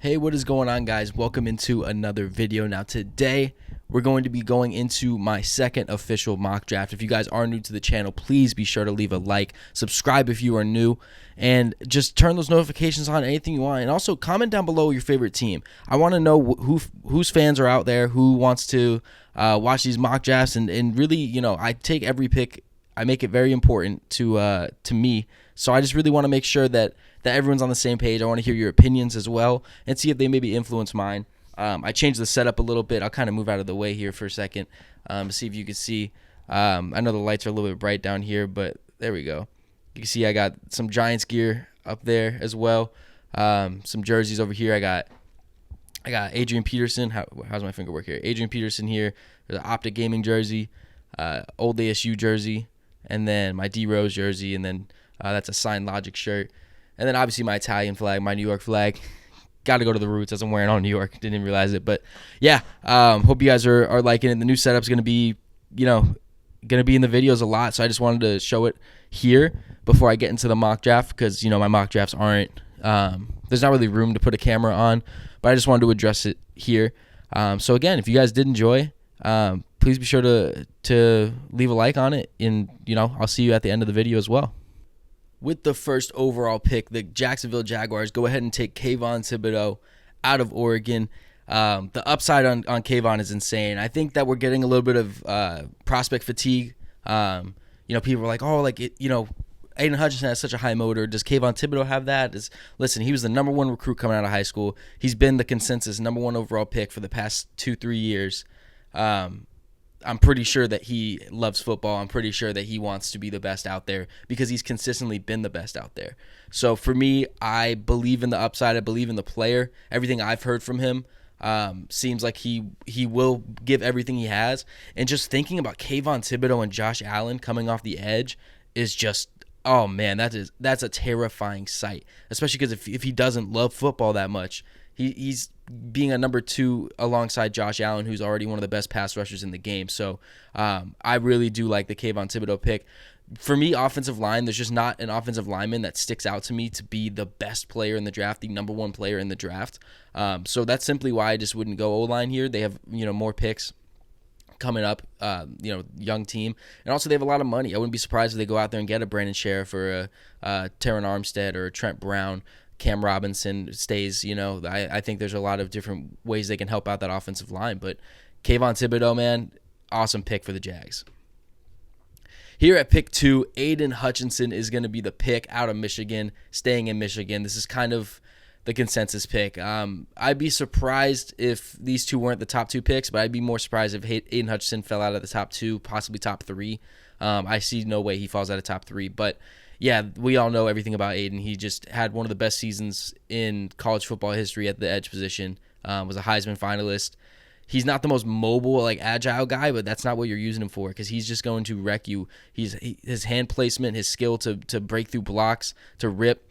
Hey, what is going on, guys? Welcome into another video. Now today we're going to be going into my second official mock draft. If you guys are new to the channel, please be sure to leave a like, subscribe if you are new, and just turn those notifications on, anything you want. And also comment down below your favorite team. I want to know whose fans are out there, who wants to watch these mock drafts, and really, you know, I take every pick, I make it very important to me. So I just really want to make sure that everyone's on the same page. I want to hear your opinions as well and see if they maybe influence mine. I changed the setup a little bit. I'll kind of move out of the way here for a second to see if you can see. I know the lights are a little bit bright down here, but there we go. You can see I got some Giants gear up there as well. Some jerseys over here. I got Adrian Peterson. How's my finger work here? Adrian Peterson here. There's an Optic Gaming jersey, old ASU jersey, and then my D Rose jersey, and then that's a signed Logic shirt. And then obviously my Italian flag, my New York flag. Got to go to the roots as I'm wearing on New York. Didn't even realize it. But yeah, hope you guys are liking it. The new setup's going to be, going to be in the videos a lot. So I just wanted to show it here before I get into the mock draft because, my mock drafts aren't, there's not really room to put a camera on. But I just wanted to address it here. So again, if you guys did enjoy, please be sure to leave a like on it. And, I'll see you at the end of the video as well. With the first overall pick, the Jacksonville Jaguars go ahead and take Kayvon Thibodeaux out of Oregon. The upside on Kayvon is insane. I think that we're getting a little bit of prospect fatigue. People are like, Aiden Hutchinson has such a high motor. Does Kayvon Thibodeaux have that? Listen, he was the number one recruit coming out of high school. He's been the consensus number one overall pick for the past 2-3 years. I'm pretty sure that he loves football. I'm pretty sure that he wants to be the best out there because he's consistently been the best out there. So for me, I believe in the upside. I believe in the player. Everything I've heard from him seems like he will give everything he has. And just thinking about Kayvon Thibodeaux and Josh Allen coming off the edge is just, oh man, that's a terrifying sight. Especially because if he doesn't love football that much, he's being a number 2 alongside Josh Allen, who's already one of the best pass rushers in the game. So I really do like the Kayvon Thibodeaux pick. For me, offensive line, there's just not an offensive lineman that sticks out to me to be the best player in the draft, the number 1 player in the draft. So that's simply why I just wouldn't go O-line here. They have more picks coming up, young team. And also they have a lot of money. I wouldn't be surprised if they go out there and get a Brandon Sheriff or a Terron Armstead or a Trent Brown. Cam Robinson stays, I think there's a lot of different ways they can help out that offensive line. But Kayvon Thibodeaux, man, awesome pick for the Jags. Here at pick 2, Aiden Hutchinson is going to be the pick out of Michigan, staying in Michigan. This is kind of the consensus pick. I'd be surprised if these two weren't the top 2 picks, but I'd be more surprised if Aiden Hutchinson fell out of the top 2, possibly top 3. I see no way he falls out of top 3, but yeah, we all know everything about Aiden. He just had one of the best seasons in college football history at the edge position, was a Heisman finalist. He's not the most mobile, agile guy, but that's not what you're using him for because he's just going to wreck you. His hand placement, his skill to break through blocks, to rip,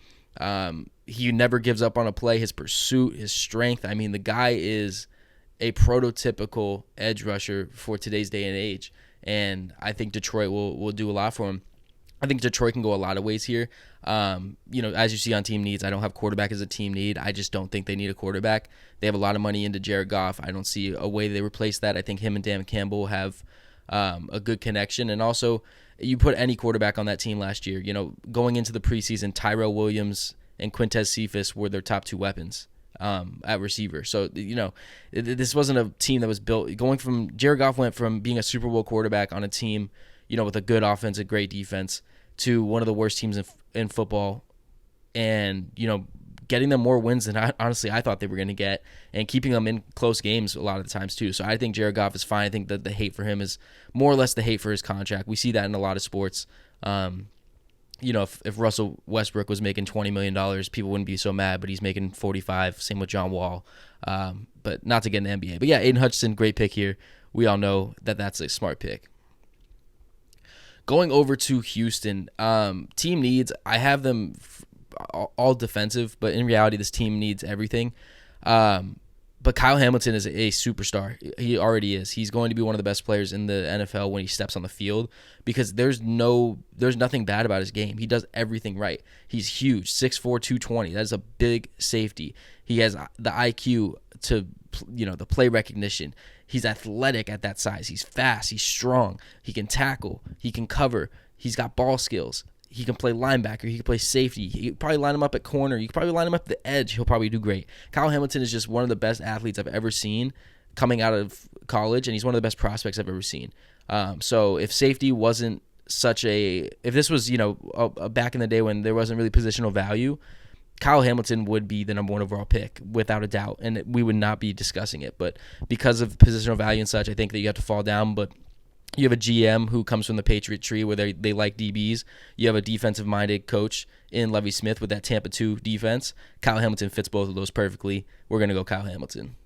he never gives up on a play. His pursuit, his strength. I mean, the guy is a prototypical edge rusher for today's day and age, and I think Detroit will do a lot for him. I think Detroit can go a lot of ways here. As you see on team needs, I don't have quarterback as a team need. I just don't think they need a quarterback. They have a lot of money into Jared Goff. I don't see a way they replace that. I think him and Dan Campbell have a good connection. And also, you put any quarterback on that team last year. Going into the preseason, Tyrell Williams and Quintez Cephas were their top 2 weapons at receiver. So, this wasn't a team that was built. Jared Goff went from being a Super Bowl quarterback on a team, with a good offense, a great defense, to one of the worst teams in football, and getting them more wins than I thought they were going to get, and keeping them in close games a lot of the times too. So I think Jared Goff is fine. I think that the hate for him is more or less the hate for his contract. We see that in a lot of sports. If Russell Westbrook was making $20 million, people wouldn't be so mad, but he's making 45. Same with John Wall. But not to get an NBA. But yeah, Aiden Hutchinson, great pick here. We all know that that's a smart pick. Going over to Houston, team needs, I have them all defensive, but in reality, this team needs everything. But Kyle Hamilton is a superstar. He already is. He's going to be one of the best players in the NFL when he steps on the field because there's nothing bad about his game. He does everything right. He's huge, 6'4", 220. That's a big safety. He has the IQ to, the play recognition. He's athletic at that size. He's fast. He's strong. He can tackle. He can cover. He's got ball skills. He can play linebacker. He can play safety. You could probably line him up at corner. You could probably line him up at the edge. He'll probably do great. Kyle Hamilton is just one of the best athletes I've ever seen coming out of college, and he's one of the best prospects I've ever seen. So if safety wasn't if this was, back in the day when there wasn't really positional value, Kyle Hamilton would be the number 1 overall pick without a doubt, and we would not be discussing it. But because of positional value and such, I think that you have to fall down. But you have a GM who comes from the Patriot tree where they like DBs. You have a defensive-minded coach in Lovie Smith with that Tampa 2 defense. Kyle Hamilton fits both of those perfectly. We're going to go Kyle Hamilton.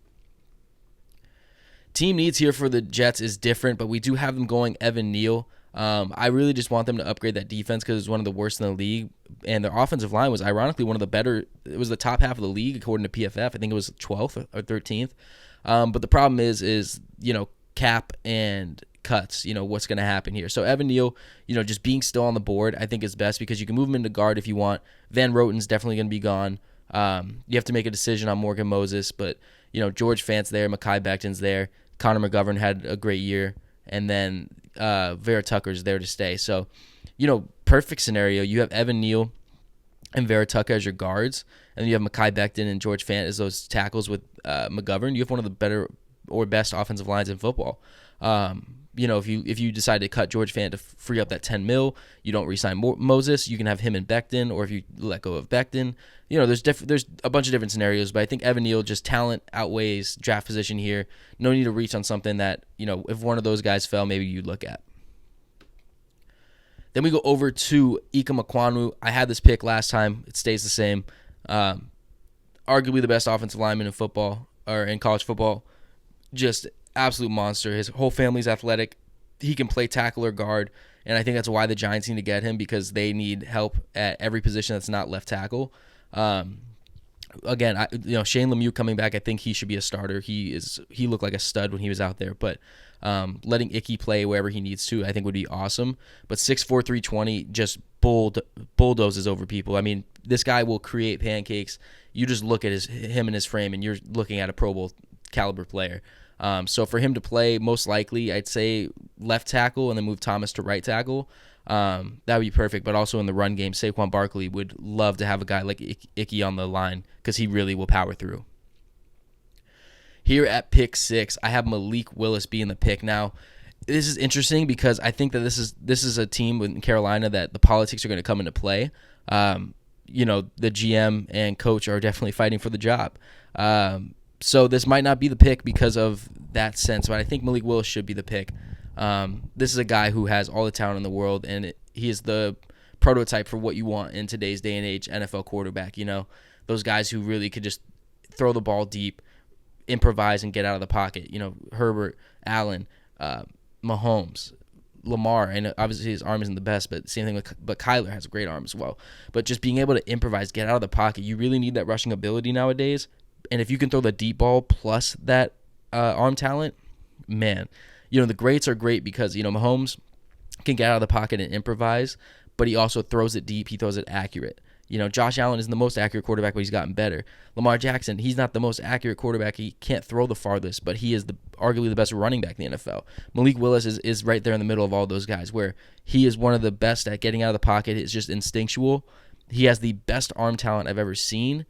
Team needs here for the Jets is different, but we do have them going Evan Neal. I really just want them to upgrade that defense because it's one of the worst in the league. And their offensive line was ironically one of the better. It was the top half of the league according to PFF. I think it was 12th or 13th. But the problem is cap and cuts, what's going to happen here. So Evan Neal, just being still on the board, I think is best because you can move him into guard if you want. Van Roten's definitely going to be gone. You have to make a decision on Morgan Moses, but, George Fant's there, Mekhi Becton's there. Connor McGovern had a great year, and then Vera Tucker's there to stay. So, perfect scenario. You have Evan Neal and Vera Tucker as your guards, and then you have Mekhi Becton and George Fant as those tackles with McGovern. You have one of the better or best offensive lines in football. If you decide to cut George Fant to free up that $10 million, you don't re-sign Moses, you can have him and Becton, or if you let go of Becton, there's a bunch of different scenarios, but I think Evan Neal, just talent outweighs draft position here. No need to reach on something that, if one of those guys fell, maybe you'd look at. Then we go over to Ika Mekwonu. I had this pick last time. It stays the same. Arguably the best offensive lineman in football, or in college football. Just absolute monster. His whole family's athletic. He can play tackle or guard, and I think that's why the Giants need to get him, because they need help at every position that's not left tackle. Again, Shane Lemieux coming back, I think he should be a starter. He looked like a stud when he was out there, but letting Icky play wherever he needs to, I think would be awesome. But 6'4", 320 just bulldozes over people. I mean, this guy will create pancakes. You just look at him and his frame, and you're looking at a Pro Bowl caliber player. So for him to play, most likely, I'd say left tackle and then move Thomas to right tackle. That would be perfect. But also in the run game, Saquon Barkley would love to have a guy like Icky on the line because he really will power through. Here at pick 6, I have Malik Willis being the pick. Now, this is interesting because I think that this is a team in Carolina that the politics are going to come into play. The GM and coach are definitely fighting for the job. So this might not be the pick because of that sense, but I think Malik Willis should be the pick. This is a guy who has all the talent in the world, and he is the prototype for what you want in today's day and age NFL quarterback. Those guys who really could just throw the ball deep, improvise, and get out of the pocket. Herbert, Allen, Mahomes, Lamar, and obviously his arm isn't the best, but same thing but Kyler has a great arm as well. But just being able to improvise, get out of the pocket, you really need that rushing ability nowadays. And if you can throw the deep ball plus that arm talent, man, the greats are great because, Mahomes can get out of the pocket and improvise, but he also throws it deep. He throws it accurate. Josh Allen isn't the most accurate quarterback, but he's gotten better. Lamar Jackson, he's not the most accurate quarterback. He can't throw the farthest, but he is arguably the best running back in the NFL. Malik Willis is right there in the middle of all those guys, where he is one of the best at getting out of the pocket. It's just instinctual. He has the best arm talent I've ever seen,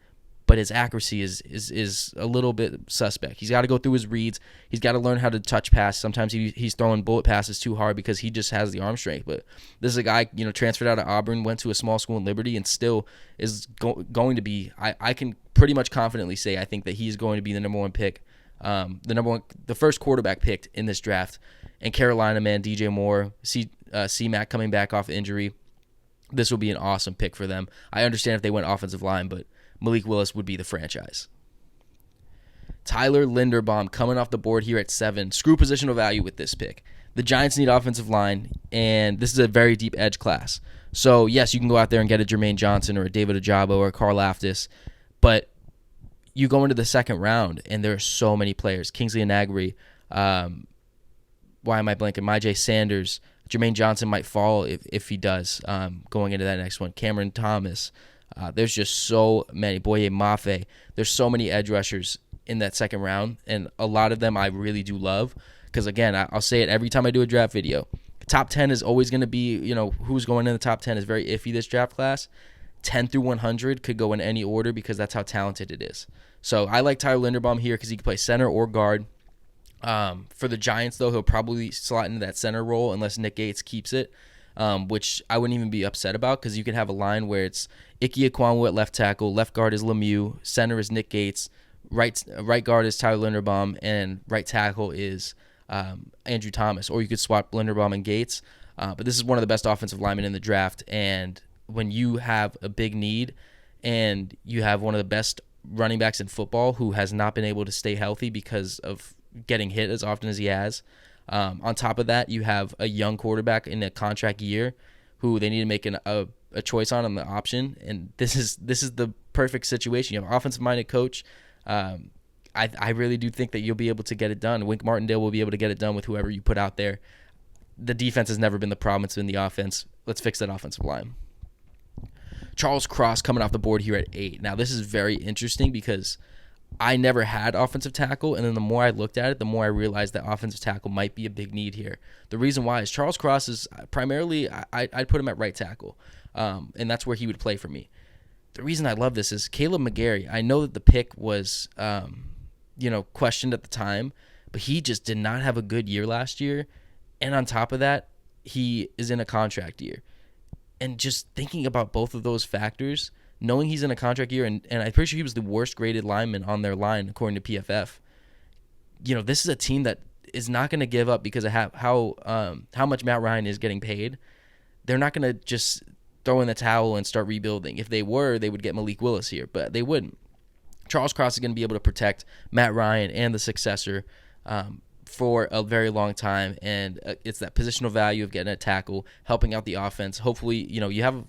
but his accuracy is a little bit suspect. He's got to go through his reads. He's got to learn how to touch pass. Sometimes he's throwing bullet passes too hard because he just has the arm strength. But this is a guy, transferred out of Auburn, went to a small school in Liberty, and still is going to be, I can pretty much confidently say I think that he's going to be the number 1 pick, the first quarterback picked in this draft. And Carolina, man, DJ Moore, C-Mac coming back off injury. This will be an awesome pick for them. I understand if they went offensive line, but Malik Willis would be the franchise. Tyler Linderbaum coming off the board here at 7. Screw positional value with this pick. The Giants need offensive line, and this is a very deep edge class. So, yes, you can go out there and get a Jermaine Johnson or a David Ojabo or a Karlaftis, but you go into the second round, and there are so many players. Kingsley Anagri, why am I blanking? Myjay Sanders, Jermaine Johnson might fall if he does going into that next one. Cameron Thomas. There's just so many. Boye Mafe. There's so many edge rushers in that second round, and a lot of them I really do love because, again, I'll say it every time I do a draft video. Top 10 is always going to be, who's going in the top 10 is very iffy this draft class. 10 through 100 could go in any order because that's how talented it is. So I like Tyler Linderbaum here because he can play center or guard. For the Giants, though, he'll probably slot into that center role unless Nick Gates keeps it, which I wouldn't even be upset about because you can have a line where it's Ike Ekwonu at left tackle, left guard is Lemieux, center is Nick Gates, right guard is Tyler Linderbaum, and right tackle is Andrew Thomas. Or you could swap Linderbaum and Gates. But this is one of the best offensive linemen in the draft, and when you have a big need and you have one of the best running backs in football who has not been able to stay healthy because of getting hit as often as he has, on top of that, you have a young quarterback in a contract year who they need to make a choice on the option, and this is the perfect situation. You have an offensive-minded coach. I really do think that you'll be able to get it done. Wink Martindale will be able to get it done with whoever you put out there. The defense has never been the problem. It's been the offense. Let's fix that offensive line. Charles Cross coming off the board here at 8. Now, this is very interesting because I never had offensive tackle, and then the more I looked at it, the more I realized that offensive tackle might be a big need here. The reason why is Charles Cross is primarily, I'd put him at right tackle, and that's where he would play for me. The reason I love this is Caleb McGarry. I know that the pick was, questioned at the time, but he just did not have a good year last year, and on top of that, he is in a contract year. And just thinking about both of those factors, knowing he's in a contract year, and I'm pretty sure he was the worst graded lineman on their line according to PFF. This is a team that is not going to give up because of how much Matt Ryan is getting paid. They're not going to just throw in the towel and start rebuilding. If they were, they would get Malik Willis here, but they wouldn't. Charles Cross is going to be able to protect Matt Ryan and the successor for a very long time, and it's that positional value of getting a tackle, helping out the offense. Hopefully, you have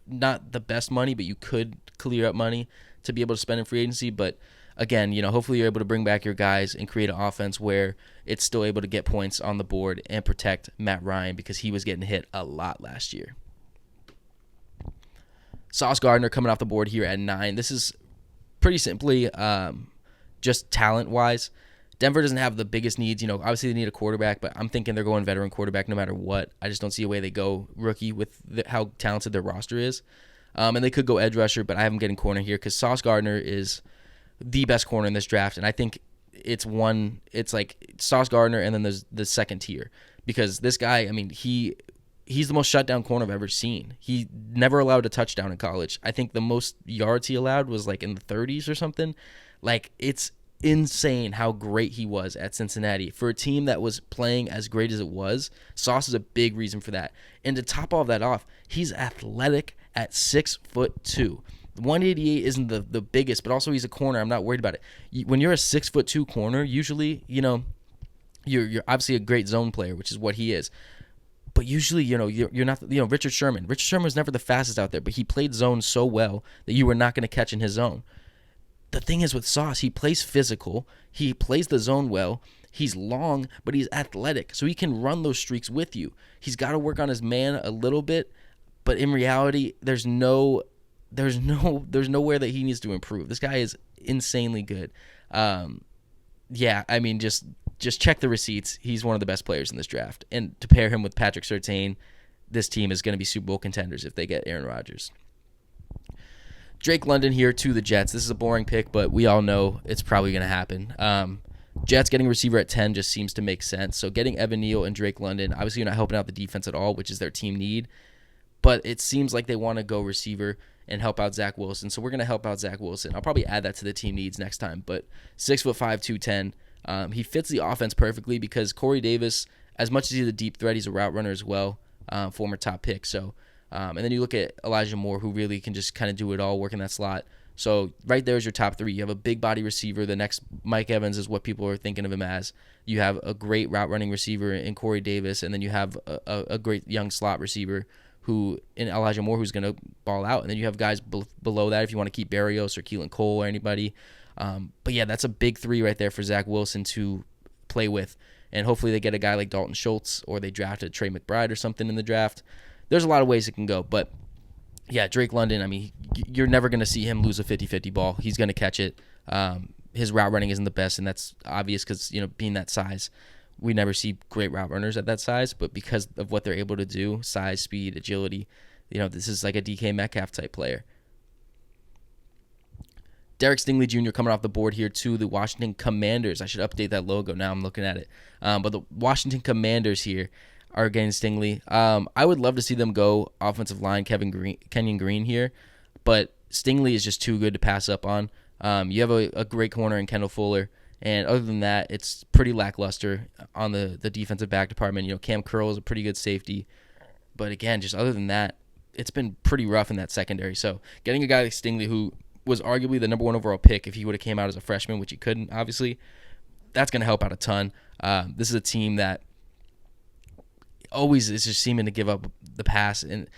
not the best money, but you could clear up money to be able to spend in free agency. But again, hopefully you're able to bring back your guys and create an offense where it's still able to get points on the board and protect Matt Ryan because he was getting hit a lot last year. Sauce Gardner coming off the board here at 9. This is pretty simply just talent-wise. Denver doesn't have the biggest needs. Obviously they need a quarterback, but I'm thinking they're going veteran quarterback no matter what. I just don't see a way they go rookie with how talented their roster is. And they could go edge rusher, but I have them getting corner here because Sauce Gardner is the best corner in this draft, and I think it's like Sauce Gardner and then there's the second tier because this guy, he's the most shutdown corner I've ever seen. He never allowed a touchdown in college. I think the most yards he allowed was like in the 30s or something. Like, it's insane how great he was at Cincinnati. For a team that was playing as great as it was, Sauce is a big reason for that. And to top all of that off, he's athletic at 6'2". 188 isn't the biggest, but also he's a corner. I'm not worried about it. When you're a 6'2" corner, usually, you're obviously a great zone player, which is what he is. But usually, you're not, Richard Sherman. Richard Sherman was never the fastest out there, but he played zone so well that you were not going to catch in his zone. The thing is with Sauce, he plays physical. He plays the zone well. He's long, but he's athletic, so he can run those streaks with you. He's got to work on his man a little bit, but in reality, there's nowhere that he needs to improve. This guy is insanely good. Just check the receipts. He's one of the best players in this draft, and to pair him with Patrick Surtain, this team is going to be Super Bowl contenders if they get Aaron Rodgers. Drake London here to the Jets. This is a boring pick, but we all know it's probably going to happen. Jets getting receiver at 10 just seems to make sense. So getting Evan Neal and Drake London, obviously you're not helping out the defense at all, which is their team need. But it seems like they want to go receiver and help out Zach Wilson. So we're going to help out Zach Wilson. I'll probably add that to the team needs next time. But 6'5", 210. He fits the offense perfectly because Corey Davis, as much as he's a deep threat, he's a route runner as well, former top pick. So. And then you look at Elijah Moore, who really can just kind of do it all, work in that slot. So right there is your top 3. You have a big body receiver. The next Mike Evans is what people are thinking of him as. You have a great route running receiver in Corey Davis, and then you have a great young slot receiver who in Elijah Moore who's going to ball out. And then you have guys below that if you want to keep Barrios or Keelan Cole or anybody. But yeah, that's a big 3 right there for Zach Wilson to play with. And hopefully they get a guy like Dalton Schultz, or they drafted Trey McBride or something in the draft. There's a lot of ways it can go. But yeah, Drake London, I mean, you're never going to see him lose a 50-50 ball. He's going to catch it. His route running isn't the best, and that's obvious because, being that size, we never see great route runners at that size. But because of what they're able to do, size, speed, agility, this is like a DK Metcalf type player. Derek Stingley Jr. coming off the board here to the Washington Commanders. I should update that logo now. I'm looking at it. But the Washington Commanders here are getting Stingley. I would love to see them go offensive line Kenyon Green here, but Stingley is just too good to pass up on. You have a great corner in Kendall Fuller, and other than that, it's pretty lackluster on the defensive back department. Cam Curl is a pretty good safety, but again, just other than that, it's been pretty rough in that secondary. So getting a guy like Stingley, who was arguably the number 1 overall pick if he would have came out as a freshman, which he couldn't, obviously, that's going to help out a ton. This is a team that always is just seeming to give up the pass, and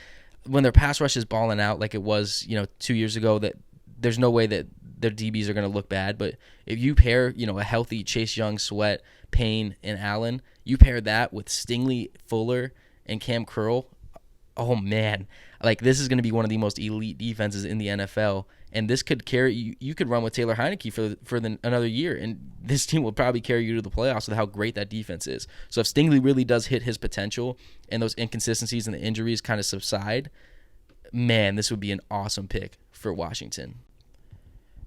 when their pass rush is balling out like it was 2 years ago, that there's no way that their DBs are going to look bad. But if you pair a healthy Chase Young, Sweat, Payne, and Allen, you pair that with Stingley, Fuller, and Cam Curl, oh man, like this is going to be one of the most elite defenses in the NFL. And this could carry you. You could run with Taylor Heineke for another year, and this team will probably carry you to the playoffs with how great that defense is. So if Stingley really does hit his potential, and those inconsistencies and the injuries kind of subside, man, this would be an awesome pick for Washington.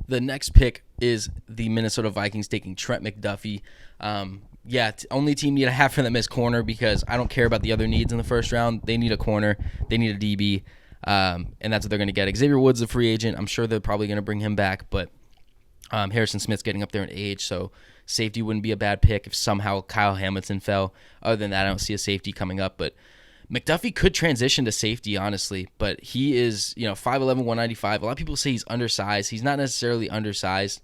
The next pick is the Minnesota Vikings taking Trent McDuffie. Only team need to have for them is corner, because I don't care about the other needs in the first round. They need a corner. They need a DB. And that's what they're going to get. Xavier Woods, a free agent. I'm sure they're probably going to bring him back, but Harrison Smith's getting up there in age, so safety wouldn't be a bad pick if somehow Kyle Hamilton fell. Other than that, I don't see a safety coming up, but McDuffie could transition to safety, honestly, but he is 5'11", 195. A lot of people say he's undersized. He's not necessarily undersized.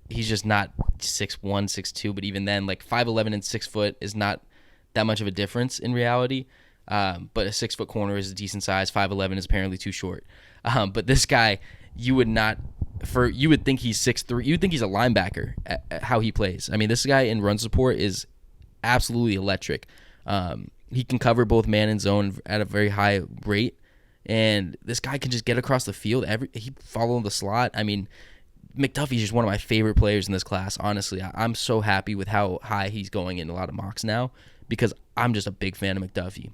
He's just not 6'1", 6'2", but even then, like 5'11" and 6 foot is not that much of a difference in reality. But a 6 foot corner is a decent size. 5'11" is apparently too short. But this guy, you would think he's 6'3". You would think he's a linebacker at how he plays. I mean, this guy in run support is absolutely electric. He can cover both man and zone at a very high rate, and this guy can just get across the field. He follow the slot. I mean, McDuffie's just one of my favorite players in this class. Honestly, I'm so happy with how high he's going in a lot of mocks now, because I'm just a big fan of McDuffie.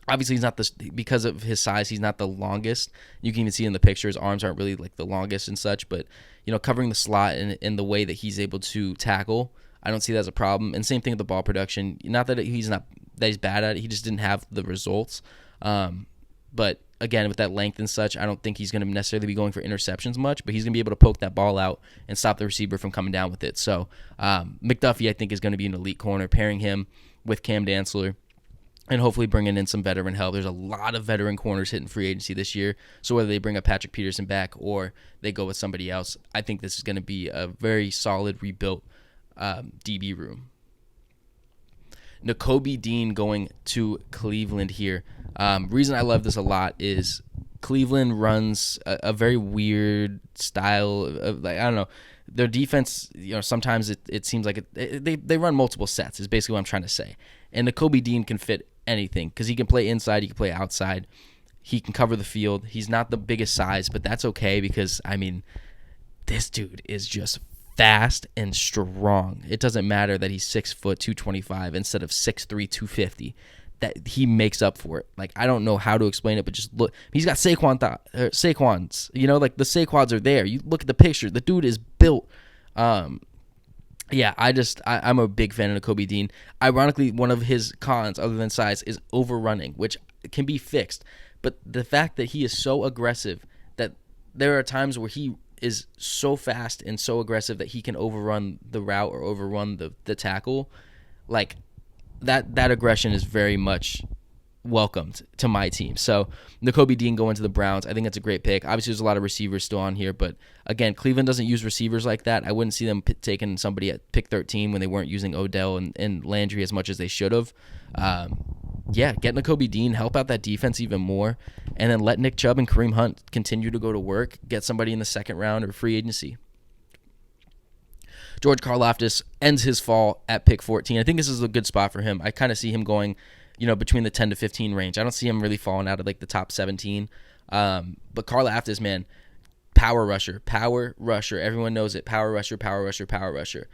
Obviously, he's not because of his size, he's not the longest. You can even see in the picture his arms aren't really like the longest and such, but covering the slot in the way that he's able to tackle, I don't see that as a problem. And same thing with the ball production. Not that he's bad at it, he just didn't have the results. But again, with that length and such, I don't think he's going to necessarily be going for interceptions much, but he's going to be able to poke that ball out and stop the receiver from coming down with it. So McDuffie, I think, is going to be an elite corner, pairing him with Cam Dantzler, and hopefully bringing in some veteran help. There's a lot of veteran corners hitting free agency this year, so whether they bring up Patrick Peterson back or they go with somebody else, I think this is going to be a very solid rebuilt DB room. Nakobe Dean going to Cleveland here. Reason I love this a lot is Cleveland runs a very weird style of, like, I don't know, their defense, sometimes it seems like they run multiple sets is basically what I'm trying to say. And Nakobe Dean can fit anything because he can play inside, he can play outside, he can cover the field. He's not the biggest size, but that's okay because, I mean, this dude is just fast and strong. It doesn't matter that he's 6 foot 225 instead of 6'3", 250. That he makes up for it. Like, I don't know how to explain it, but just look. He's got Saquons. Like the Saquons are there. You look at the picture. The dude is built. I'm a big fan of Nakobe Dean. Ironically, one of his cons, other than size, is overrunning, which can be fixed. But the fact that he is so aggressive that there are times where he is so fast and so aggressive that he can overrun the route or overrun the tackle, like that aggression is very much welcomed to my team. So Nakobe Dean going to the Browns, I think that's a great pick. Obviously, there's a lot of receivers still on here, but again, Cleveland doesn't use receivers like that. I wouldn't see them taking somebody at pick 13 when they weren't using Odell and Landry as much as they should have. Get Nakobe Dean, help out that defense even more, and then let Nick Chubb and Kareem Hunt continue to go to work, get somebody in the second round or free agency. George Karlaftis ends his fall at pick 14. I think this is a good spot for him. I kind of see him going, between the 10 to 15 range. I don't see him really falling out of like the top 17. But Karlaftis, man, power rusher. Everyone knows it. Power rusher.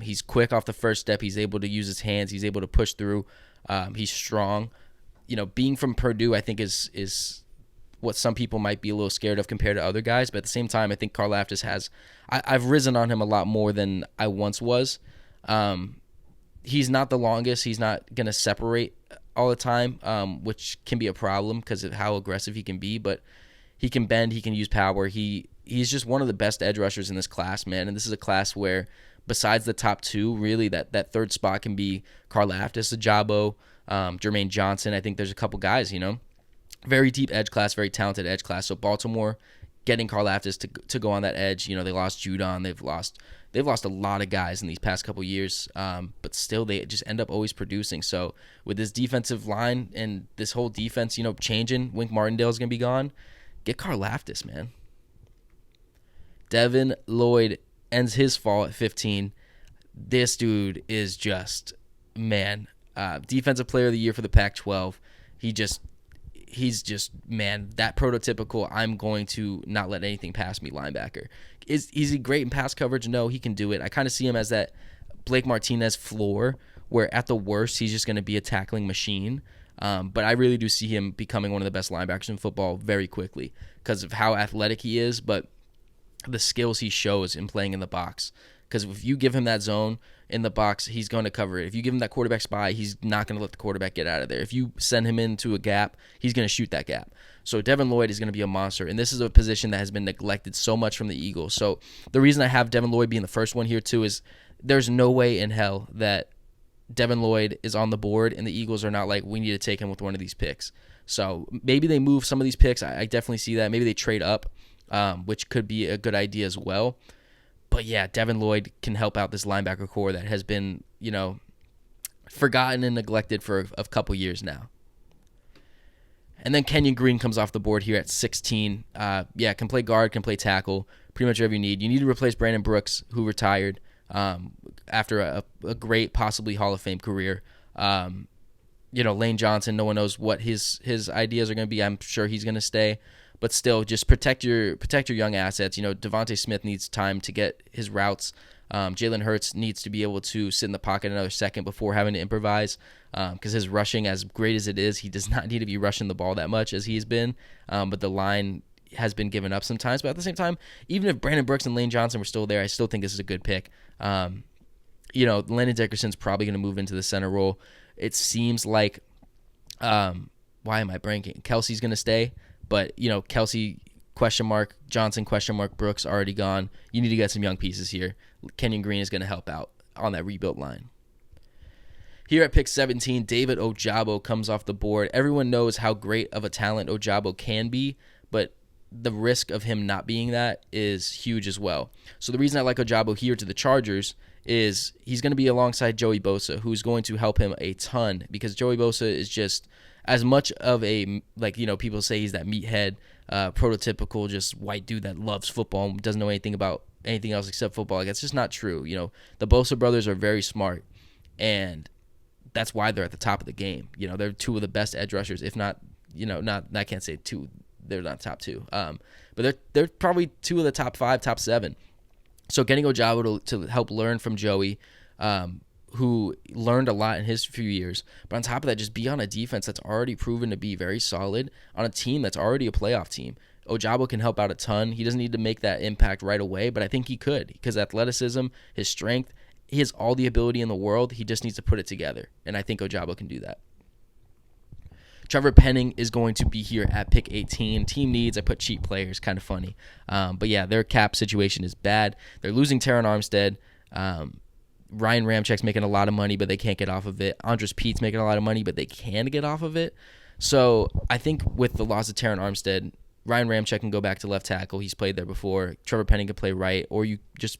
He's quick off the first step. He's able to use his hands. He's able to push through. He's strong. Being from Purdue, I think is what some people might be a little scared of compared to other guys. But at the same time, I think Karlaftis has I've risen on him a lot more than I once was. He's not the longest. He's not going to separate all the time, which can be a problem because of how aggressive he can be. But he can bend. He can use power. He's just one of the best edge rushers in this class, man. And this is a class where besides the top two, really that third spot can be Karlaftis, Ojabo, Jermaine Johnson. I think there's a couple guys, very deep edge class, very talented edge class. So Baltimore getting Karlaftis to go on that edge. They lost Judon. They've lost a lot of guys in these past couple years, but still they just end up always producing. So with this defensive line and this whole defense, changing, Wink Martindale is going to be gone. Get Karlaftis, man. Devin Lloyd ends his fall at 15. This dude is just, man, defensive player of the year for the Pac-12. He's just, man, that prototypical, I'm going to not let anything pass me linebacker. Is he great in pass coverage? No, he can do it. I kind of see him as that Blake Martinez floor, where at the worst, he's just going to be a tackling machine. But I really do see him becoming one of the best linebackers in football very quickly because of how athletic he is, but the skills he shows in playing in the box. Because if you give him that zone in the box, he's going to cover it. If you give him that quarterback spy, he's not going to let the quarterback get out of there. If you send him into a gap, he's going to shoot that gap. So Devin Lloyd is going to be a monster, and this is a position that has been neglected so much from the Eagles. So the reason I have Devin Lloyd being the first one here too is there's no way in hell that Devin Lloyd is on the board and the Eagles are not like, we need to take him with one of these picks. So maybe they move some of these picks. I definitely see that. Maybe they trade up, which could be a good idea as well. But yeah, Devin Lloyd can help out this linebacker core that has been, forgotten and neglected for a couple years now. And then Kenyon Green comes off the board here at 16. Can play guard, can play tackle, pretty much whatever you need. You need to replace Brandon Brooks, who retired after a great, possibly Hall of Fame career. Lane Johnson, no one knows what his ideas are going to be. I'm sure he's going to stay. But still, just protect your young assets. Devontae Smith needs time to get his routes. Jalen Hurts needs to be able to sit in the pocket another second before having to improvise because his rushing, as great as it is, he does not need to be rushing the ball that much as he's been. But the line has been given up sometimes. But at the same time, even if Brandon Brooks and Lane Johnson were still there, I still think this is a good pick. Landon Dickerson's probably going to move into the center role. It seems like, why am I blanking? Kelsey's going to stay. But, Kelsey, question mark, Johnson, question mark, Brooks already gone. You need to get some young pieces here. Kenyon Green is going to help out on that rebuilt line. Here at pick 17, David Ojabo comes off the board. Everyone knows how great of a talent Ojabo can be, but the risk of him not being that is huge as well. So the reason I like Ojabo here to the Chargers is he's going to be alongside Joey Bosa, who's going to help him a ton because Joey Bosa is just as much of a, people say he's that meathead, prototypical, just white dude that loves football and doesn't know anything about anything else except football. Like, it's just not true. The Bosa brothers are very smart, and that's why they're at the top of the game. They're two of the best edge rushers, if not, I can't say two. They're not top two. But they're probably two of the top 5, top 7. So getting Ojabo to help learn from Joey, who learned a lot in his few years. But on top of that, just be on a defense that's already proven to be very solid, on a team that's already a playoff team. Ojabo can help out a ton. He doesn't need to make that impact right away, but I think he could because athleticism, his strength, he has all the ability in the world. He just needs to put it together, and I think Ojabo can do that. Trevor Penning is going to be here at pick 18. Team needs, I put cheap players, kind of funny. But yeah, their cap situation is bad. They're losing Terron Armstead. Ryan Ramczak's making a lot of money, but they can't get off of it. Andres Pete's making a lot of money, but they can get off of it. So I think with the loss of Terron Armstead, Ryan Ramczak can go back to left tackle. He's played there before. Trevor Penning can play right, or you just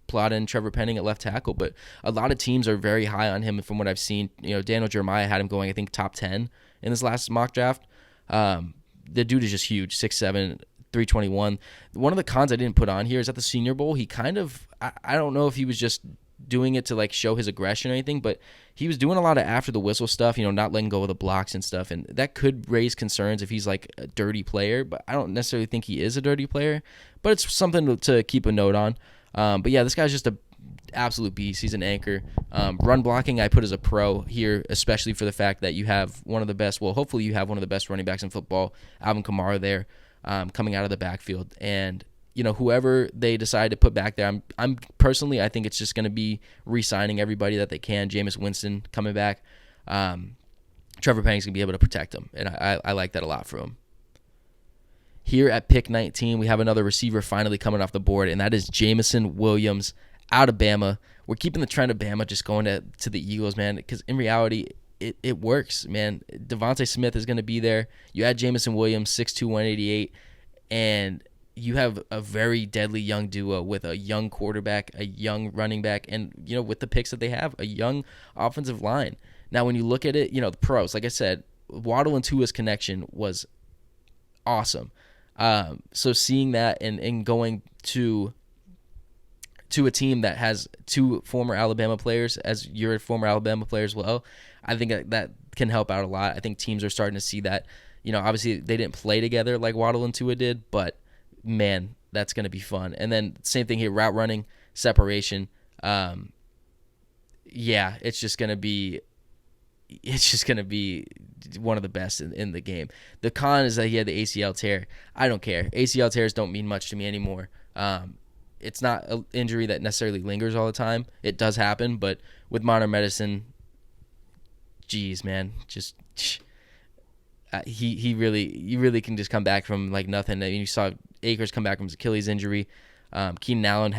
plot in Trevor Penning at left tackle. But a lot of teams are very high on him from what I've seen. Daniel Jeremiah had him going, I think, top 10 in this last mock draft. The dude is just huge, 6'7", 321. One of the cons I didn't put on here is at the Senior Bowl, he kind of, I don't know if he was just doing it to like show his aggression or anything, but he was doing a lot of after the whistle stuff, not letting go of the blocks and stuff, and that could raise concerns if he's like a dirty player, but I don't necessarily think he is a dirty player, but it's something to keep a note on. But yeah, this guy's just a absolute beast. He's an anchor. Run blocking I put as a pro here, especially for the fact that you have one of the best, well, hopefully you have one of the best running backs in football, Alvin Kamara there, coming out of the backfield, and whoever they decide to put back there, I'm personally, I think it's just going to be re-signing everybody that they can. Jameis Winston coming back. Trevor Penning's going to be able to protect him, and I like that a lot for him. Here at pick 19, we have another receiver finally coming off the board, and that is Jameson Williams out of Bama. We're keeping the trend of Bama just going to the Eagles, man, because in reality, it works, man. Devontae Smith is going to be there. You add Jameson Williams, 6'2", 188, and you have a very deadly young duo with a young quarterback, a young running back, and, with the picks that they have, a young offensive line. Now, when you look at it, the pros, like I said, Waddle and Tua's connection was awesome. So seeing that and going to a team that has two former Alabama players, as you're a former Alabama player as well, I think that can help out a lot. I think teams are starting to see that. Obviously they didn't play together like Waddle and Tua did, but man, that's going to be fun. And then same thing here, route running, separation. Yeah, it's just going to be one of the best in the game. The con is that he had the ACL tear. I don't care. ACL tears don't mean much to me anymore. It's not an injury that necessarily lingers all the time. It does happen, but with modern medicine, geez, man, just you really can just come back from like nothing. I mean, you saw Akers come back from his Achilles injury. Keenan Allen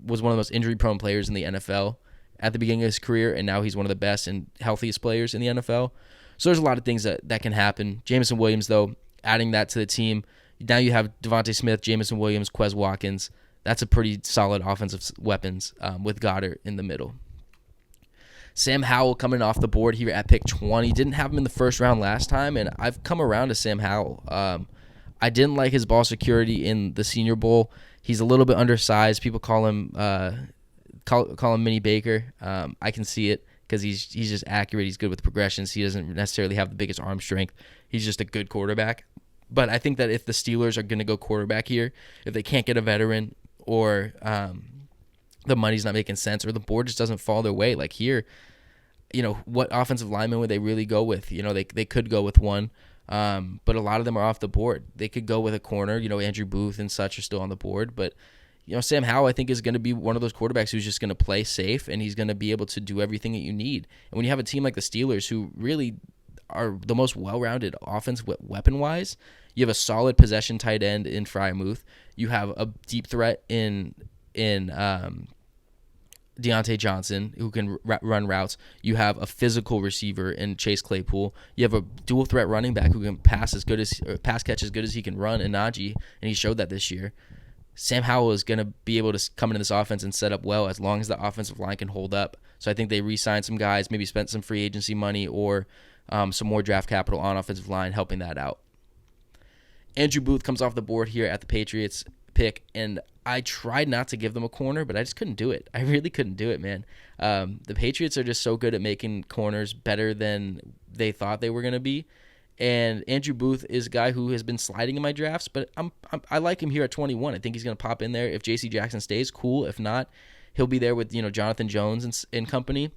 was one of the most injury-prone players in the NFL at the beginning of his career, and now he's one of the best and healthiest players in the NFL. So there's a lot of things that can happen. Jameson Williams, though, adding that to the team. Now you have Devontae Smith, Jameson Williams, Quez Watkins. That's a pretty solid offensive weapons with Gardner in the middle. Sam Howell coming off the board here at pick 20. Didn't have him in the first round last time, and I've come around to Sam Howell. I didn't like his ball security in the Senior Bowl. He's a little bit undersized. People call him call him Mini Baker. I can see it because he's just accurate. He's good with progressions. He doesn't necessarily have the biggest arm strength. He's just a good quarterback. But I think that if the Steelers are going to go quarterback here, if they can't get a veteran or the money's not making sense or the board just doesn't fall their way, like here, what offensive lineman would they really go with? They could go with one, but a lot of them are off the board. They could go with a corner. Andrew Booth and such are still on the board, but Sam Howell, I think, is going to be one of those quarterbacks who's just going to play safe, and he's going to be able to do everything that you need. And when you have a team like the Steelers, who really are the most well-rounded offense weapon-wise, you have a solid possession tight end in Freiermuth. You have a deep threat in Deontay Johnson, who can run routes. You have a physical receiver in Chase Claypool. You have a dual threat running back who can pass catch as good as he can run in Najee, and he showed that this year. Sam Howell is going to be able to come into this offense and set up well as long as the offensive line can hold up. So I think they re-signed some guys, maybe spent some free agency money or some more draft capital on offensive line, helping that out. Andrew Booth comes off the board here at the Patriots pick, and I tried not to give them a corner, but I just couldn't do it. I really couldn't do it, man. The Patriots are just so good at making corners better than they thought they were going to be. And Andrew Booth is a guy who has been sliding in my drafts, but I like him here at 21. I think he's going to pop in there. If J.C. Jackson stays, cool. If not, he'll be there with Jonathan Jones and company.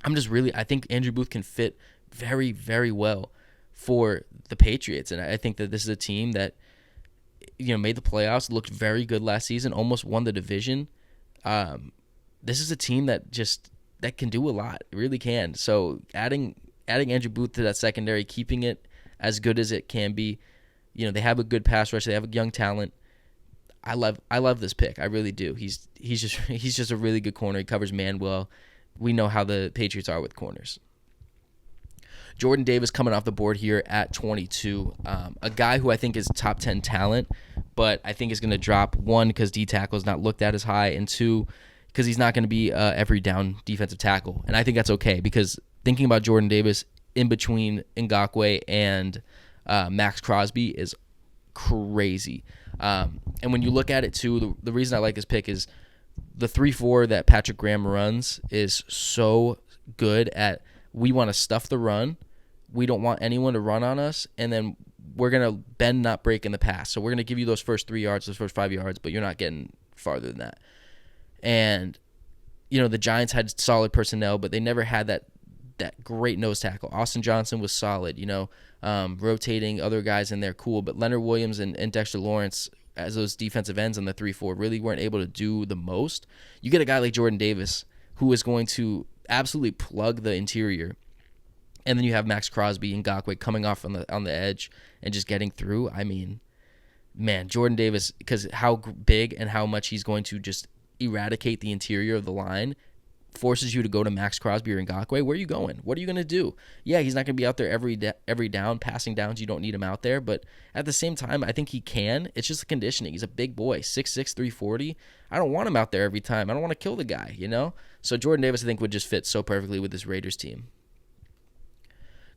I think Andrew Booth can fit very, very well for the Patriots, and I think that this is a team that made the playoffs, looked very good last season, almost won the division. This is a team that can do a lot. It really can. So adding Andrew Booth to that secondary, keeping it as good as it can be. They have a good pass rush. They have a young talent. I love this pick. I really do. He's just a really good corner. He covers man well. We know how the Patriots are with corners. Jordan Davis coming off the board here at 22. A guy who I think is top 10 talent, but I think is going to drop, one, because D tackle is not looked at as high, and two, because he's not going to be every down defensive tackle. And I think that's okay, because thinking about Jordan Davis in between Ngakoue and Max Crosby is crazy. And when you look at it too, the reason I like this pick is the 3-4 that Patrick Graham runs is so good at, we want to stuff the run. We don't want anyone to run on us, and then we're going to bend, not break in the pass. So we're going to give you those first 3 yards, those first 5 yards, but you're not getting farther than that. And, the Giants had solid personnel, but they never had that great nose tackle. Austin Johnson was solid, rotating other guys in there, cool. But Leonard Williams and Dexter Lawrence as those defensive ends on the 3-4 really weren't able to do the most. You get a guy like Jordan Davis who is going to absolutely plug the interior. And then you have Max Crosby and Ngakoue coming off on the edge and just getting through. I mean, man, Jordan Davis, because how big and how much he's going to just eradicate the interior of the line, forces you to go to Max Crosby or Ngakoue. Where are you going? What are you going to do? Yeah, he's not going to be out there every down, passing downs. You don't need him out there. But at the same time, I think he can. It's just the conditioning. He's a big boy, 6'6", 340. I don't want him out there every time. I don't want to kill the guy, So Jordan Davis, I think, would just fit so perfectly with this Raiders team.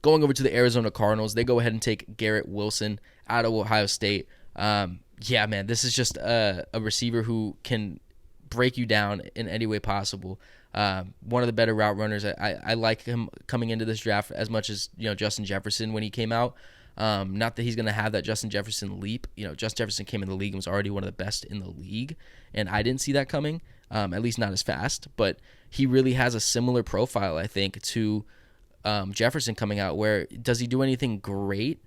Going over to the Arizona Cardinals, they go ahead and take Garrett Wilson out of Ohio State. Yeah, man, this is just a receiver who can break you down in any way possible. One of the better route runners. I like him coming into this draft as much as Justin Jefferson when he came out. Not that he's going to have that Justin Jefferson leap. Justin Jefferson came in the league and was already one of the best in the league, and I didn't see that coming, at least not as fast. But he really has a similar profile, I think, to Jefferson coming out. Where does he do anything great?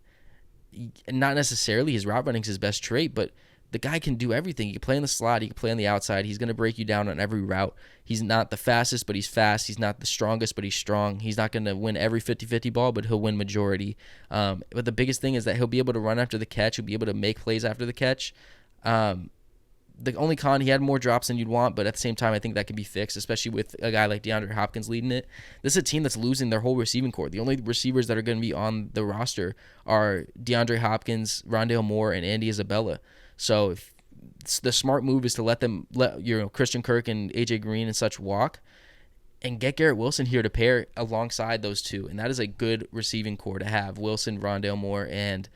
Not necessarily. His route running is his best trait, but the guy can do everything. He can play in the slot. He can play on the outside. He's going to break you down on every route. He's not the fastest, but he's fast. He's not the strongest, but he's strong. He's not going to win every 50-50 ball, but he'll win majority. But the biggest thing is that he'll be able to run after the catch. He'll be able to make plays after the catch. The only con, he had more drops than you'd want, but at the same time, I think that can be fixed, especially with a guy like DeAndre Hopkins leading it. This is a team that's losing their whole receiving core. The only receivers that are going to be on the roster are DeAndre Hopkins, Rondale Moore, and Andy Isabella. So if the smart move is to let Christian Kirk and AJ Green and such walk, and get Garrett Wilson here to pair alongside those two, and that is a good receiving core to have. Wilson, Rondale Moore, and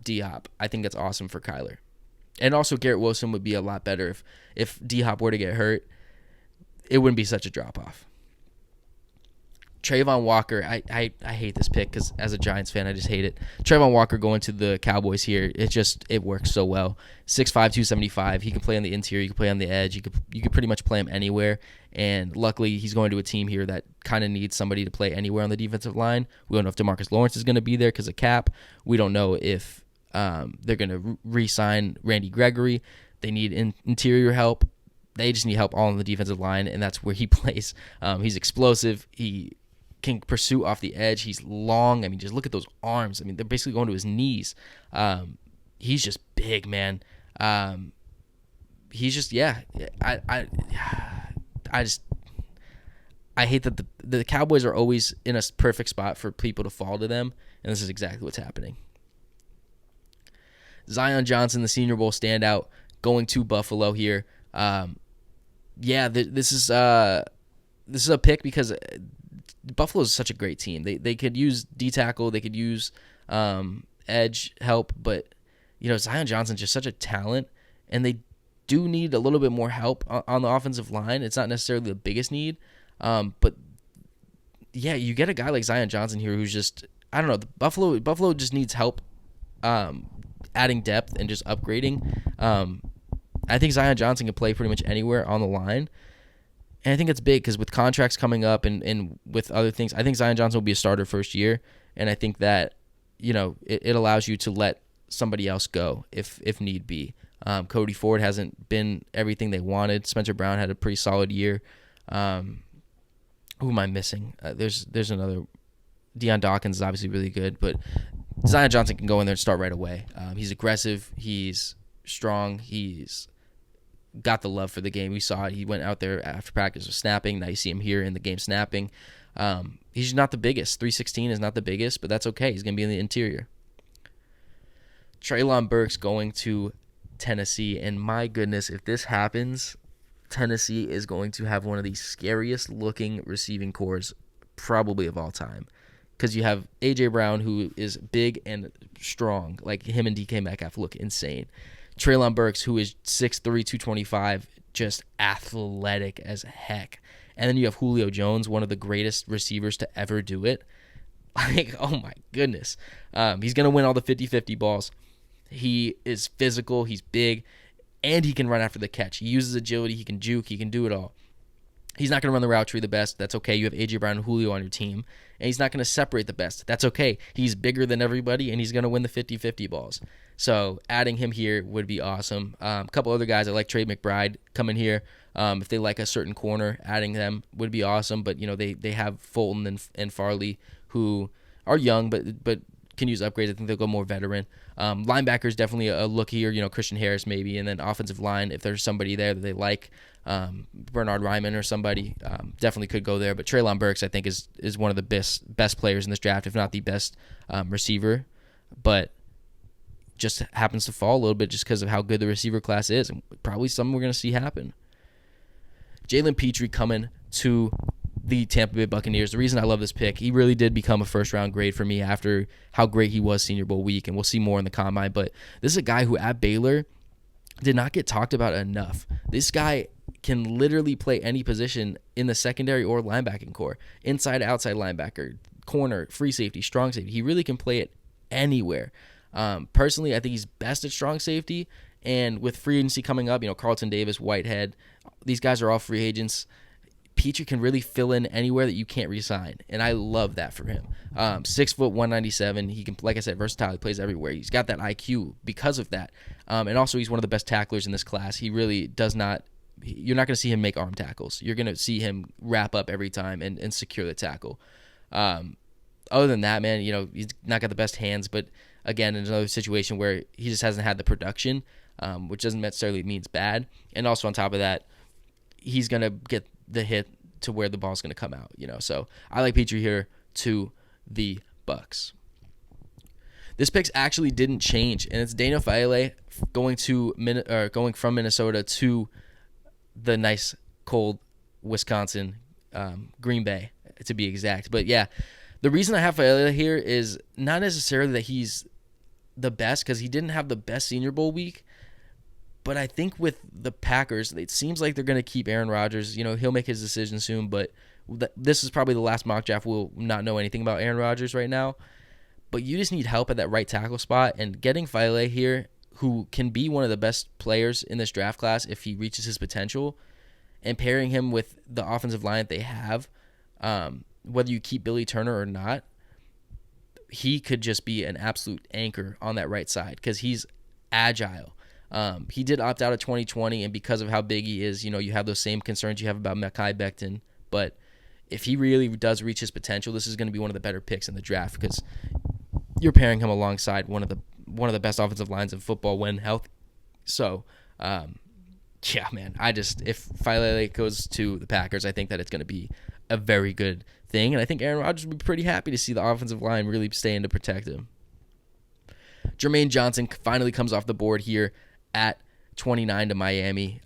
D-Hop. I think that's awesome for Kyler. And also Garrett Wilson would be a lot better if D-Hop were to get hurt. It wouldn't be such a drop-off. Trayvon Walker, I hate this pick because as a Giants fan, I just hate it. Trayvon Walker going to the Cowboys here, it works so well. 6'5", 275. He can play on the interior. You can play on the edge. You could pretty much play him anywhere. And luckily, he's going to a team here that kind of needs somebody to play anywhere on the defensive line. We don't know if DeMarcus Lawrence is going to be there because of cap. We don't know if they're going to re-sign Randy Gregory. They need interior help. They just need help all on the defensive line, and that's where he plays. He's explosive. He can pursue off the edge. He's long. I mean, just look at those arms. I mean, they're basically going to his knees. He's just big, man. He's just, yeah. I hate that the Cowboys are always in a perfect spot for people to fall to them, and this is exactly what's happening. Zion Johnson, the Senior Bowl standout, going to Buffalo here. This is a pick because Buffalo is such a great team. They could use D-tackle, they could use edge help, but Zion Johnson's just such a talent, and they do need a little bit more help on the offensive line. It's not necessarily the biggest need, but yeah, you get a guy like Zion Johnson here who's just, I don't know, Buffalo just needs help adding depth and just upgrading. I think Zion Johnson can play pretty much anywhere on the line. And I think it's big because with contracts coming up and with other things, I think Zion Johnson will be a starter first year. And I think that, it allows you to let somebody else go if need be. Cody Ford hasn't been everything they wanted. Spencer Brown had a pretty solid year. Who am I missing? There's another. Deion Dawkins is obviously really good, but Zion Johnson can go in there and start right away. He's aggressive. He's strong. He's got the love for the game. We saw it. He went out there after practice was snapping. Now you see him here in the game snapping. He's not the biggest. 316 is not the biggest, but that's okay. He's going to be in the interior. Treylon Burks going to Tennessee, and my goodness, if this happens, Tennessee is going to have one of the scariest looking receiving cores probably of all time. because you have A.J. Brown, who is big and strong. Like, him and DK Metcalf look insane. Treylon Burks, who is 6'3", 225, just athletic as heck. And then you have Julio Jones, one of the greatest receivers to ever do it. Like, oh my goodness. He's going to win all the 50-50 balls. He is physical, he's big, and he can run after the catch. He uses agility, he can juke, he can do it all. He's not going to run the route tree the best. That's okay. You have A.J. Brown and Julio on your team. And he's not going to separate the best. That's okay. He's bigger than everybody, and he's going to win the 50-50 balls. So adding him here would be awesome. A couple other guys, I like Trey McBride coming here. If they like a certain corner, adding them would be awesome. But, they have Fulton and Farley, who are young but can use upgrades. I think they'll go more veteran. Linebackers, definitely a look here. Christian Harris maybe. And then offensive line, if there's somebody there that they like, Bernard Ryman or somebody, definitely could go there. But Treylon Burks, I think, is one of the best players in this draft, if not the best receiver. But just happens to fall a little bit just because of how good the receiver class is, and probably something we're going to see happen. Jalen Petrie coming to the Tampa Bay Buccaneers. The reason I love this pick, he really did become a first-round grade for me after how great he was Senior Bowl week, and we'll see more in the Combine. But this is a guy who at Baylor did not get talked about enough. This guy can literally play any position in the secondary or linebacking core. Inside, outside linebacker, corner, free safety, strong safety. He really can play it anywhere. Personally, I think he's best at strong safety. And with free agency coming up, Carlton Davis, Whitehead, these guys are all free agents. Petrie can really fill in anywhere that you can't re-sign, and I love that for him. 6 foot 197. He can, like I said, versatile. He plays everywhere. He's got that IQ because of that, and also he's one of the best tacklers in this class. He really does not. You're not going to see him make arm tackles. You're going to see him wrap up every time and secure the tackle. Other than that, man, he's not got the best hands, but again, in another situation where he just hasn't had the production, which doesn't necessarily mean it's bad. And also on top of that, he's going to get the hit to where the ball's going to come out, So I like Petrie here to the Bucks. This pick actually didn't change, and it's Daniel Faile going from Minnesota to the nice, cold Wisconsin, Green Bay, to be exact. But yeah, the reason I have Faile here is not necessarily that he's the best, because he didn't have the best Senior Bowl week. But I think with the Packers, it seems like they're going to keep Aaron Rodgers. He'll make his decision soon, but this is probably the last mock draft we'll not know anything about Aaron Rodgers right now. But you just need help at that right tackle spot, and getting Faile here, who can be one of the best players in this draft class if he reaches his potential, and pairing him with the offensive line that they have, whether you keep Billy Turner or not, he could just be an absolute anchor on that right side because he's agile. He did opt out of 2020, and because of how big he is, you have those same concerns you have about Mekhi Becton. But if he really does reach his potential, this is going to be one of the better picks in the draft because you're pairing him alongside one of the best offensive lines in football when healthy. So, yeah, man, if Faile goes to the Packers, I think that it's going to be a very good thing, and I think Aaron Rodgers would be pretty happy to see the offensive line really staying to protect him. Jermaine Johnson finally comes off the board here at 29 to Miami.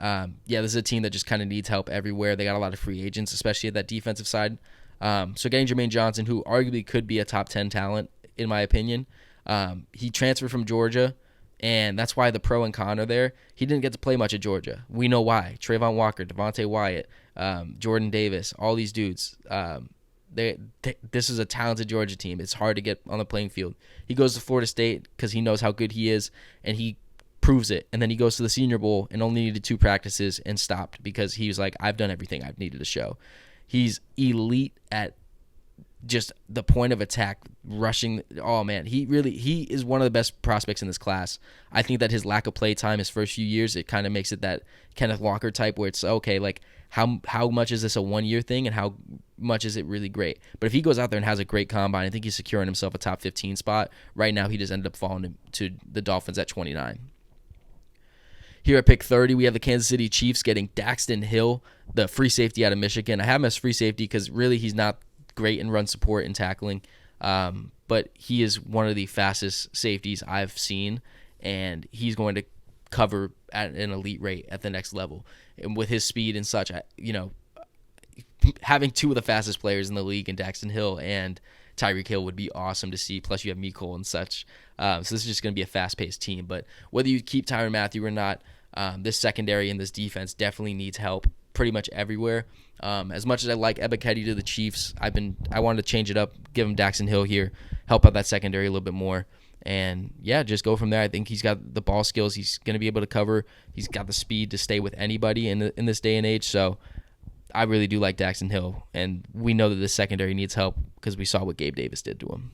This is a team that just kind of needs help everywhere. They got a lot of free agents, especially at that defensive side. So getting Jermaine Johnson, who arguably could be a top 10 talent, in my opinion. He transferred from Georgia, and that's why the pro and con are there. He didn't get to play much at Georgia. We know why. Trayvon Walker, Devontae Wyatt, Jordan Davis, all these dudes. This is a talented Georgia team. It's hard to get on the playing field. He goes to Florida State because he knows how good he is, and he proves it. And then he goes to the Senior Bowl and only needed 2 practices and stopped because he was like, I've done everything I've needed to show. He's elite at just the point of attack, rushing. Oh, man, he is one of the best prospects in this class. I think that his lack of play time his first few years, it kind of makes it that Kenneth Walker type where it's, okay, like, how much is this a 1-year thing and how much is it really great? But if he goes out there and has a great combine, I think he's securing himself a top 15 spot. Right now, he just ended up falling to the Dolphins at 29. Here at pick 30, we have the Kansas City Chiefs getting Daxton Hill, the free safety out of Michigan. I have him as free safety because really he's not great in run support and tackling, but he is one of the fastest safeties I've seen, and he's going to cover at an elite rate at the next level. And with his speed and such, having 2 of the fastest players in the league in Daxton Hill and Tyreek Hill would be awesome to see. Plus, you have Mecole and such. So this is just going to be a fast-paced team. But whether you keep Tyrann Mathieu or not, this secondary and this defense definitely needs help pretty much everywhere. As much as I like Ebiketie to the Chiefs, I wanted to change it up, give him Daxton Hill here, help out that secondary a little bit more. And, yeah, just go from there. I think he's got the ball skills. He's going to be able to cover. He's got the speed to stay with anybody in this day and age. So I really do like Daxton Hill. And we know that this secondary needs help because we saw what Gabe Davis did to him.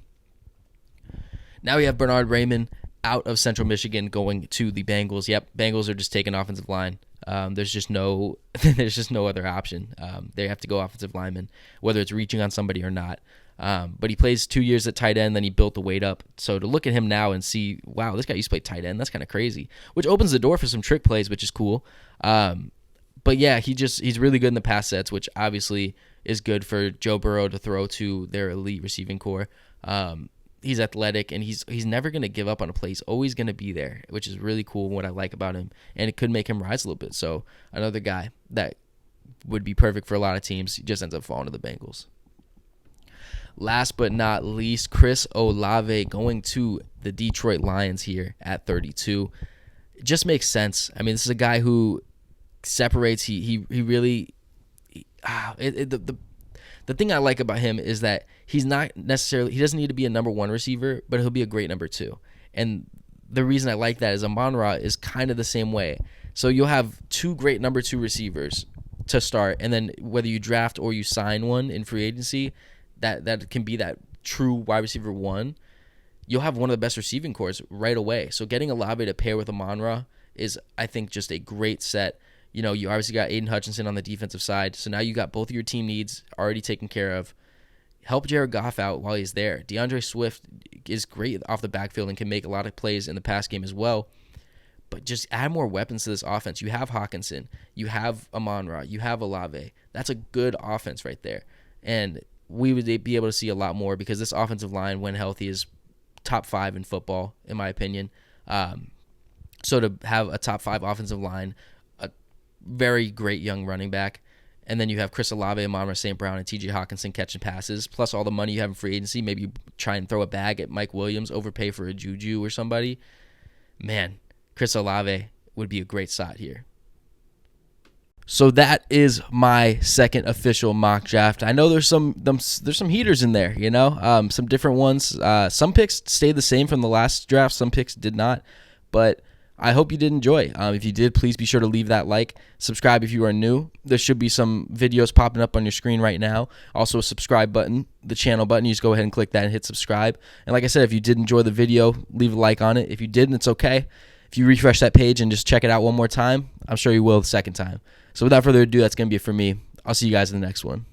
Now we have Bernhard Raimann out of Central Michigan going to the Bengals. Yep, Bengals are just taking offensive line. There's just no other option. They have to go offensive lineman, whether it's reaching on somebody or not. But he plays 2 years at tight end, then he built the weight up. So to look at him now and see, wow, this guy used to play tight end, that's kind of crazy, which opens the door for some trick plays, which is cool. But yeah, he's really good in the pass sets, which obviously is good for Joe Burrow to throw to their elite receiving core. He's athletic, and he's never going to give up on a play. He's always going to be there, which is really cool and what I like about him. And it could make him rise a little bit. So another guy that would be perfect for a lot of teams. He just ends up falling to the Bengals. Last but not least, Chris Olave going to the Detroit Lions here at 32. It just makes sense. I mean, this is a guy who separates. He really the thing I like about him is that he doesn't need to be a number one receiver, but he'll be a great number two. And the reason I like that is Amon-Ra is kind of the same way. So you'll have two great number two receivers to start, and then whether you draft or you sign one in free agency, that can be that true wide receiver one, you'll have one of the best receiving cores right away. So getting Olave to pair with Amon-Ra is, I think, just a great set. You know, you obviously got Aiden Hutchinson on the defensive side, so now you got both of your team needs already taken care of. Help Jared Goff out while he's there. DeAndre Swift is great off the backfield and can make a lot of plays in the pass game as well. But just add more weapons to this offense. You have Hawkinson. You have Amon-Ra. You have Olave. That's a good offense right there. And we would be able to see a lot more because this offensive line, when healthy, is top 5 in football, in my opinion. So to have a top 5 offensive line, a very great young running back, and then you have Chris Olave, Amon-Ra St. Brown, and T.J. Hawkinson catching passes, plus all the money you have in free agency. Maybe you try and throw a bag at Mike Williams, overpay for a Juju or somebody. Man, Chris Olave would be a great side here. So that is my second official mock draft. I know there's some heaters in there, you know, some different ones. Some picks stayed the same from the last draft. Some picks did not, but I hope you did enjoy. If you did, please be sure to leave that like. Subscribe if you are new. There should be some videos popping up on your screen right now. Also a subscribe button, the channel button. You just go ahead and click that and hit subscribe. And like I said, if you did enjoy the video, leave a like on it. If you didn't, it's okay. If you refresh that page and just check it out one more time, I'm sure you will the second time. So without further ado, that's going to be it for me. I'll see you guys in the next one.